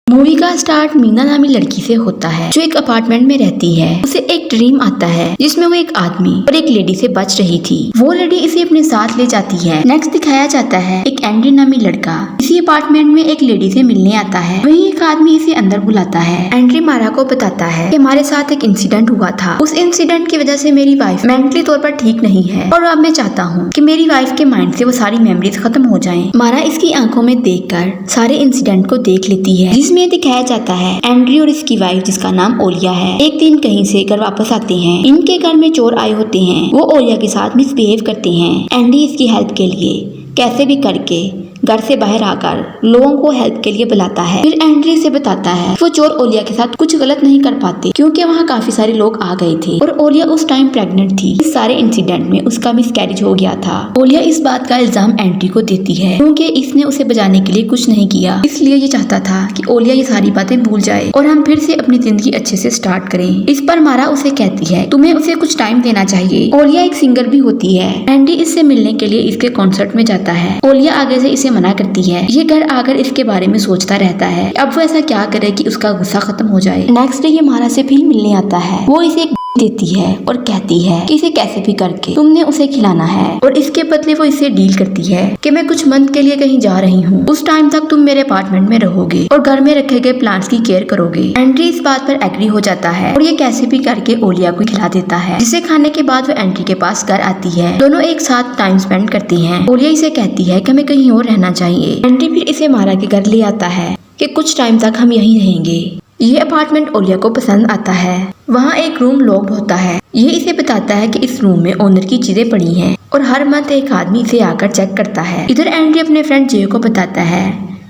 Movie का start Meena नामी लड़की से होता है जो एक अपार्टमेंट में रहती है। उसे एक ड्रीम आता है जिसमें वो एक आदमी और एक लेडी से बच रही थी। वो लेडी इसे अपने साथ ले जाती है। नेक्स्ट दिखाया जाता है एक एंड्री नामी लड़का इसी अपार्टमेंट में एक लेडी से मिलने आता है। वहीं एक आदमी इसे अंदर बुलाता है। एंड्री मारा को बताता है कि हमारे साथ एक इंसिडेंट हुआ था। उस इंसिडेंट की वजह से मेरी वाइफ मेंटली तौर पर ठीक नहीं है और अब मैं चाहता हूँ कि मेरी वाइफ के माइंड से वो सारी मेमोरीज खत्म हो जाएं। मारा इसकी आंखों में देखकर सारे इंसिडेंट को देख लेती है, जिसमें दिखाया जाता है एंड्री और इसकी वाइफ जिसका नाम ओलिया है एक दिन कहीं से घर वापस आते हैं। इनके घर में चोर आए होते हैं। वो ओलिया के साथ मिसबिहेव करते हैं। एंड्री इसकी हेल्प के लिए कैसे भी करके घर से बाहर आकर लोगों को हेल्प के लिए बुलाता है। फिर एंड्री से बताता है वो चोर ओलिया के साथ कुछ गलत नहीं कर पाते क्योंकि वहाँ काफी सारे लोग आ गए थे और ओलिया उस टाइम प्रेग्नेंट थी। इस सारे इंसिडेंट में उसका मिसकैरेज हो गया था। ओलिया इस बात का इल्जाम एंड्री को देती है क्योंकि इसने उसे बचाने के लिए कुछ नहीं किया, इसलिए ये चाहता था कि ओलिया ये सारी बातें भूल जाए और हम फिर से अपनी जिंदगी अच्छे से स्टार्ट करें। इस पर मारा उसे कहती है तुम्हें उसे कुछ टाइम देना चाहिए। ओलिया एक सिंगर भी होती है। एंड्री इससे मिलने के लिए इसके कॉन्सर्ट में जाता है। ओलिया आगे से इसे मना करती है। ये घर आकर इसके बारे में सोचता रहता है अब वो ऐसा क्या करे कि उसका गुस्सा खत्म हो जाए। नेक्स्ट डे ये मारा से फिर मिलने आता है। वो इसे एक देती है और कहती है कि इसे कैसे भी करके तुमने उसे खिलाना है और इसके बदले वो इसे डील करती है कि मैं कुछ मंथ के लिए कहीं जा रही हूँ, उस टाइम तक तुम मेरे अपार्टमेंट में रहोगे और घर में रखे गए प्लांट्स की केयर करोगे। एंड्री इस बात पर एग्री हो जाता है और ये कैसे भी करके ओलिया को खिला देता है, जिसे खाने के बाद वो एंड्री के पास घर आती है। दोनों एक साथ टाइम स्पेंड करती है। ओलिया इसे कहती है कि हमें कहीं और रहना चाहिए। एंड्री फिर इसे मारा के घर ले आता है कि कुछ टाइम तक हम यहीं रहेंगे। ये अपार्टमेंट ओलिया को पसंद आता है। वहाँ एक रूम लॉक होता है। ये इसे बताता है कि इस रूम में ओनर की चीजें पड़ी हैं और हर मंथ एक आदमी इसे आकर चेक करता है। इधर एंड्री अपने फ्रेंड जे को बताता है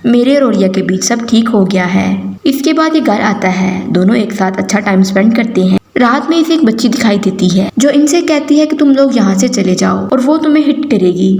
मेरे और ओलिया के बीच सब ठीक हो गया है। इसके बाद ये घर आता है। दोनों एक साथ अच्छा टाइम स्पेंड करते हैं। रात में इसे एक बच्ची दिखाई देती है जो इनसे कहती है कि तुम लोग यहाँ से चले जाओ और वो तुम्हें हिट करेगी।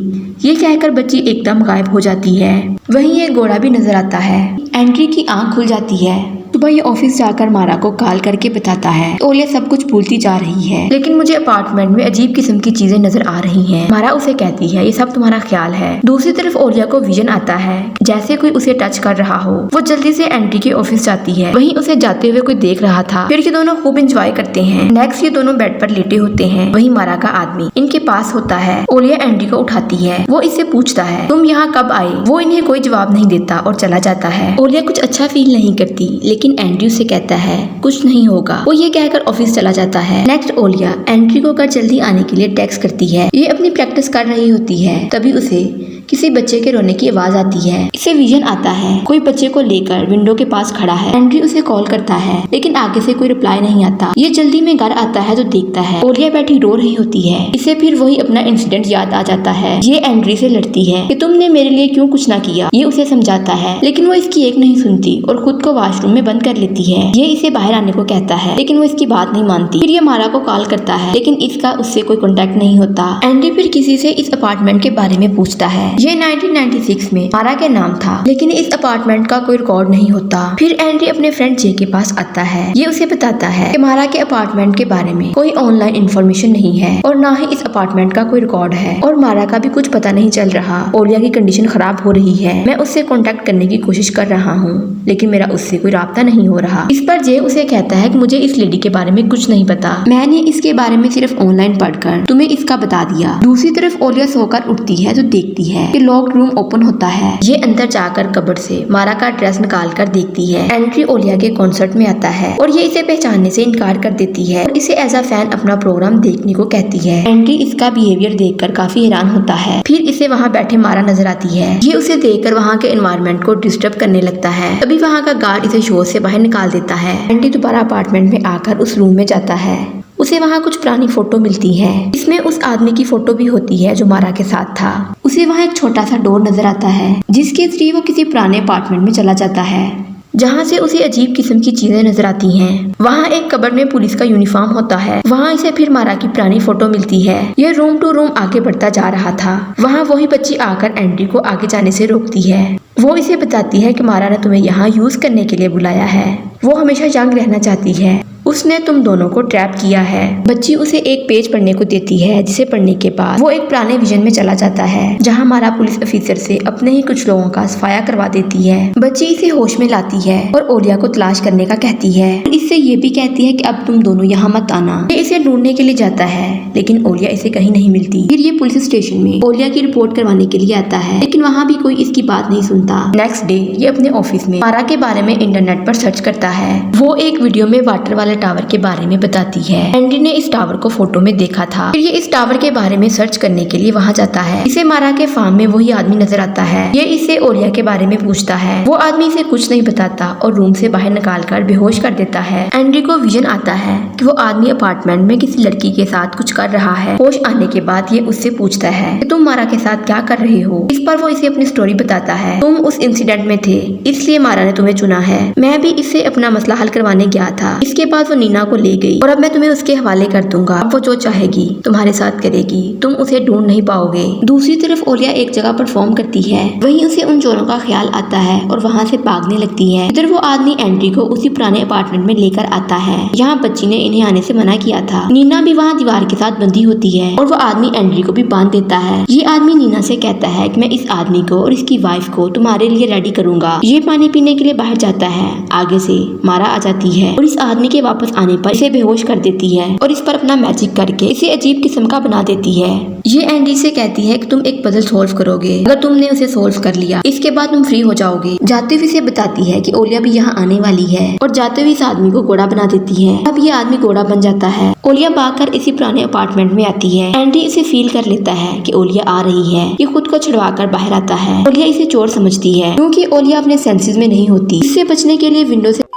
ये कहकर बच्ची एकदम गायब हो जाती है। वहीं एक घोड़ा भी नजर आता है। एंड्री की आंख खुल जाती है। सुबह ये ऑफिस जाकर मारा को कॉल करके बताता है ओलिया सब कुछ भूलती जा रही है लेकिन मुझे अपार्टमेंट में अजीब किस्म की चीजें नजर आ रही हैं। मारा उसे कहती है ये सब तुम्हारा ख्याल है। दूसरी तरफ ओलिया को विजन आता है जैसे कोई उसे टच कर रहा हो। वो जल्दी से एंड्री के ऑफिस जाती है। वहीं उसे जाते हुए कोई देख रहा था। फिर ये दोनों खूब इंजॉय करते हैं। नेक्स्ट ये दोनों बेड पर लेटे होते हैं। वहीं मारा का आदमी इनके पास होता है। ओलिया एंड्री को उठाती है। वो इससे पूछता है तुम यहाँ कब आए। वो इन्हें कोई जवाब नहीं देता और चला जाता है। ओलिया कुछ अच्छा फील नहीं करती लेकिन एंड्री उसे कहता है कुछ नहीं होगा। वो ये कहकर ऑफिस चला जाता है। नेक्स्ट ओलिया एंड्री को घर जल्दी आने के लिए टेक्स्ट करती है। ये अपनी प्रैक्टिस कर रही होती है। तभी उसे किसी बच्चे के रोने की आवाज आती है। इसे विजन आता है कोई बच्चे को लेकर विंडो के पास खड़ा है। एंड्री उसे कॉल करता है लेकिन आगे से कोई रिप्लाई नहीं आता। ये जल्दी में घर आता है तो देखता है ओलिया बैठी रो रही होती है। इसे फिर वही अपना इंसिडेंट याद आ जाता है। ये एंड्री से लड़ती है कि तुमने मेरे लिए क्यों कुछ ना किया। ये उसे समझाता है लेकिन वो इसकी एक नहीं सुनती और खुद को वॉशरूम में बंद कर लेती है। ये इसे बाहर आने को कहता है लेकिन वो इसकी बात नहीं मानती। फिर ये मारा को कॉल करता है लेकिन इसका उससे कोई कांटेक्ट नहीं होता। एंड्री फिर किसी से इस अपार्टमेंट के बारे में पूछता है। ये 1996 में मारा के नाम था लेकिन इस अपार्टमेंट का कोई रिकॉर्ड नहीं होता। फिर एंड्री अपने फ्रेंड जे के पास आता है। ये उसे बताता है कि मारा के अपार्टमेंट के बारे में कोई ऑनलाइन इन्फॉर्मेशन नहीं है और ना ही इस अपार्टमेंट का कोई रिकॉर्ड है और मारा का भी कुछ पता नहीं चल रहा। ओलिया की कंडीशन खराब हो रही है। मैं उससे कांटेक्ट करने की कोशिश कर रहा हूँ लेकिन मेरा उससे कोई राब्ता नहीं हो रहा। इस पर जे उसे कहता है कि मुझे इस लेडी के बारे में कुछ नहीं पता। मैंने इसके बारे में सिर्फ ऑनलाइन पढ़कर तुम्हें इसका बता दिया। दूसरी तरफ ओलिया सोकर उठती है तो देखती है कि लॉक रूम ओपन होता है। ये अंदर जाकर कबर्ड से मारा का ड्रेस निकाल कर देखती है। एंट्री ओलिया के कॉन्सर्ट में आता है और ये इसे पहचानने से इनकार कर देती है और इसे एज अ फैन अपना प्रोग्राम देखने को कहती है। एंट्री इसका बिहेवियर देखकर काफी हैरान होता है। फिर इसे वहाँ बैठे मारा नजर आती है। ये उसे देखकर वहाँ के एनवायरनमेंट को डिस्टर्ब करने लगता है। तभी वहाँ का गार्ड इसे शोर से बाहर निकाल देता है। एंट्री दोबारा अपार्टमेंट में आकर उस रूम में जाता है। उसे वहाँ कुछ पुरानी फोटो मिलती है। इसमें उस आदमी की फोटो भी होती है जो मारा के साथ था। उसे वहाँ एक छोटा सा डोर नजर आता है जिसके जरिए वो किसी पुराने अपार्टमेंट में चला जाता है जहाँ से उसे अजीब किस्म की चीजें नजर आती हैं। वहाँ एक कबर्ड में पुलिस का यूनिफॉर्म होता है। वहाँ इसे फिर मारा की पुरानी फोटो मिलती है। ये रूम टू रूम आगे बढ़ता जा रहा था। वहाँ वही बच्ची आकर एंड्री को आगे जाने से रोकती है। वो इसे बताती है कि मारा ने तुम्हें यहाँ यूज करने के लिए बुलाया है। वो हमेशा यंग रहना चाहती है। उसने तुम दोनों को ट्रैप किया है। बच्ची उसे एक पेज पढ़ने को देती है, जिसे पढ़ने के बाद वो एक पुराने विजन में चला जाता है, जहाँ मारा पुलिस ऑफिसर से अपने ही कुछ लोगों का सफाया करवा देती है। बच्ची इसे होश में लाती है और ओलिया को तलाश करने का कहती है। इससे ये भी कहती है कि अब तुम दोनों यहाँ मत आना। ये इसे ढूंढने के लिए जाता है, लेकिन ओलिया इसे कहीं नहीं मिलती। फिर ये पुलिस स्टेशन में ओलिया की रिपोर्ट करवाने के लिए आता है, लेकिन वहाँ भी कोई इसकी बात नहीं सुनता। नेक्स्ट डे ये अपने ऑफिस में मारा के बारे में इंटरनेट पर सर्च करता है। वो एक वीडियो में वाटर वाले टावर के बारे में बताती है। एंडी ने इस टावर को फोटो में देखा था। फिर ये इस टावर के बारे में सर्च करने के लिए वहाँ जाता है। इसे मारा के फार्म में वही आदमी नजर आता है। ये इसे ओलिया के बारे में पूछता है। वो आदमी इसे कुछ नहीं बताता और रूम से बाहर निकाल कर बेहोश कर देता है। एंडी को विजन आता है कि वो आदमी अपार्टमेंट में किसी लड़की के साथ कुछ कर रहा है। होश आने के बाद ये उससे पूछता है कि तुम मारा के साथ क्या कर रहे हो। इस पर वो इसे अपनी स्टोरी बताता है। तुम उस इंसिडेंट में थे, इसलिए मारा ने तुम्हें चुना है। मैं भी इससे अपना मसला हल करवाने गया था। इसके बाद वो नीना को ले गई और अब मैं तुम्हें उसके हवाले कर दूंगा। अब वो जो चाहेगी तुम्हारे साथ करेगी, तुम उसे ढूंढ नहीं पाओगे। दूसरी तरफ ओलिया एक जगह परफॉर्म करती है। वहीं उसे उन चोरों का ख्याल आता है और वहाँ से भागने लगती है। इधर वो आदमी एंड्री को उसी पुराने अपार्टमेंट में लेकर आता है, यहाँ बच्ची ने इन्हें आने से मना किया था। नीना भी वहाँ दीवार के साथ बंधी होती है और वो आदमी एंड्री को भी बांध देता है। ये आदमी नीना से कहता है कि मैं इस आदमी को और इसकी वाइफ को तुम्हारे लिए रेडी करूंगा। ये पानी पीने के लिए बाहर जाता है। आगे से मारा आ जाती है और इस आदमी के वापस आने पर इसे बेहोश कर देती है और इस पर अपना मैजिक करके इसे अजीब किस्म का बना देती है। ये एंडी से कहती है कि तुम एक पजल सॉल्व करोगे। अगर तुमने उसे सॉल्व कर लिया, इसके बाद तुम फ्री हो जाओगे। जाते हुए इसे बताती है कि ओलिया भी यहाँ आने वाली है और जाते हुए इस आदमी को घोड़ा बना देती है। अब ये आदमी घोड़ा बन जाता है। ओलिया भागकर इसी पुराने अपार्टमेंट में आती है। एंडी इसे फील कर लेता है कि ओलिया आ रही है। ये खुद को छुड़वा कर बाहर आता है। ओलिया इसे चोर समझती है क्योंकि ओलिया अपने सेंसेस में नहीं होती। इससे बचने के लिए विंडो से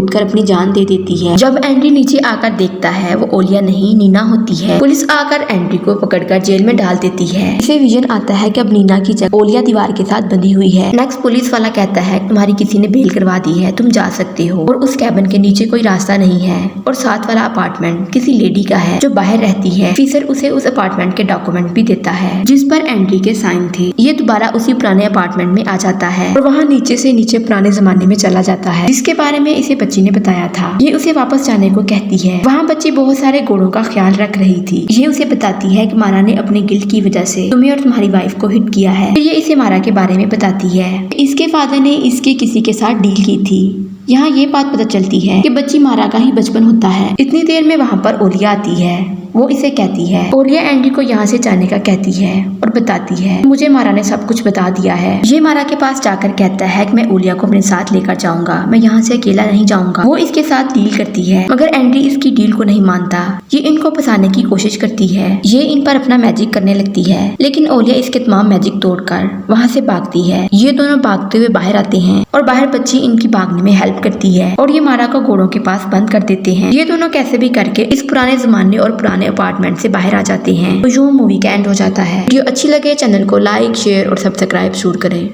कर अपनी जान दे देती है। जब एंडी नीचे आकर देखता है, वो ओलिया नहीं नीना होती है। पुलिस आकर एंडी को पकड़कर जेल में डाल देती है। इसे विजन आता है कि अब नीना की जगह ओलिया दीवार के साथ बंधी हुई है। नेक्स्ट पुलिस वाला कहता है तुम्हारी किसी ने बेल करवा दी है, तुम जा सकते हो। और उस कैबिन के नीचे कोई रास्ता नहीं है और साथ वाला अपार्टमेंट किसी लेडी का है जो बाहर रहती है। ऑफिसर उसे उस अपार्टमेंट के डॉक्यूमेंट भी देता है जिस पर एंडी के साइन थे। ये दोबारा उसी पुराने अपार्टमेंट में आ जाता है और वहाँ नीचे से नीचे पुराने जमाने में चला जाता है, जिसके बारे में इसे बच्ची ने बताया था। ये उसे वापस जाने को कहती है। वहाँ बच्ची बहुत सारे घोड़ों का ख्याल रख रही थी। ये उसे बताती है कि मारा ने अपने गिल्ट की वजह से तुम्हें और तुम्हारी वाइफ को हिट किया है। फिर ये इसे मारा के बारे में बताती है। इसके फादर ने इसके किसी के साथ डील की थी। यहाँ ये बात पता चलती है कि बच्ची मारा का ही बचपन होता है। इतनी देर में वहाँ पर ओलिया आती है। वो इसे कहती है, ओलिया एंडी को यहाँ से जाने का कहती है और बताती है मुझे मारा ने सब कुछ बता दिया है। ये मारा के पास जाकर कहता है कि मैं ओलिया को अपने साथ लेकर जाऊंगा, मैं यहाँ से अकेला नहीं जाऊंगा। वो इसके साथ डील करती है, मगर एंडी इसकी डील को नहीं मानता। ये इनको फंसाने की कोशिश करती है। ये इन पर अपना मैजिक करने लगती है, लेकिन ओलिया इसके तमाम मैजिक तोड़कर वहाँ से भागती है। ये दोनों भागते हुए बाहर आते हैं और बाहर बच्ची इनकी भागने में हेल्प करती है और ये मारा को घोड़ों के पास बंद कर देते हैं। ये दोनों कैसे भी करके इस पुराने जमाने और पुराने अपार्टमेंट से बाहर आ जाते हैं। तो यूं मूवी का एंड हो जाता है। वीडियो अच्छी लगे चैनल को लाइक, शेयर और सब्सक्राइब जरूर करें।